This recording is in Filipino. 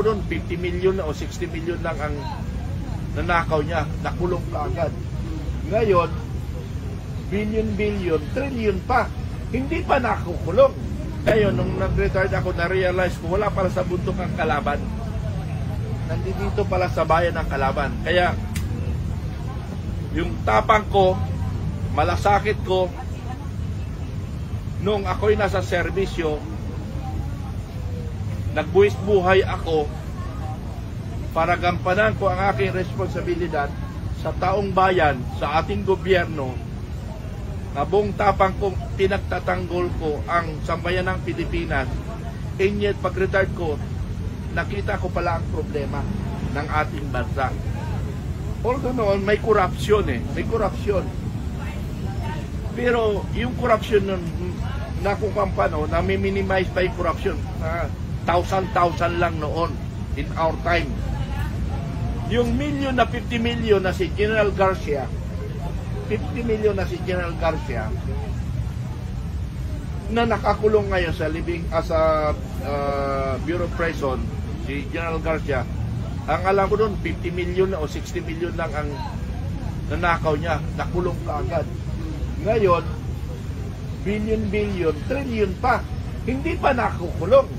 noon 50 million o 60 million lang ang nanakaw niya, nakulong ka agad. Ngayon, billion, trillion pa. Hindi pa nakukulong. Ngayon, nung nag-retired ako, na-realize ko, wala pala sa bundok ang kalaban. Nandito pala sa bayan ang kalaban. Kaya, yung tapang ko, malasakit ko, nung ako'y nasa serbisyo, nagbuwis buhay ako para gampanan ko ang aking responsibilidad sa taong bayan, sa ating gobyerno, na buong tapang ko, pinagtatanggol ko ang sambayan ng Pilipinas. And yet, pag-retired ko, nakita ko pala ang problema ng ating bansa. Although noon, may corruption may corruption. Pero yung corruption nun, nakukampano, nami-minimize pa yung corruption. Thousand lang noon in our time. Yung million na 50 million na si General Garcia, 50 million na si General Garcia, na nakakulong ngayon sa Bureau of Prison, si General Garcia, ang alam ko doon, 50 million o 60 million lang ang nanakaw niya, nakulong ka agad. Ngayon, billion, trillion pa. Hindi pa nakukulong.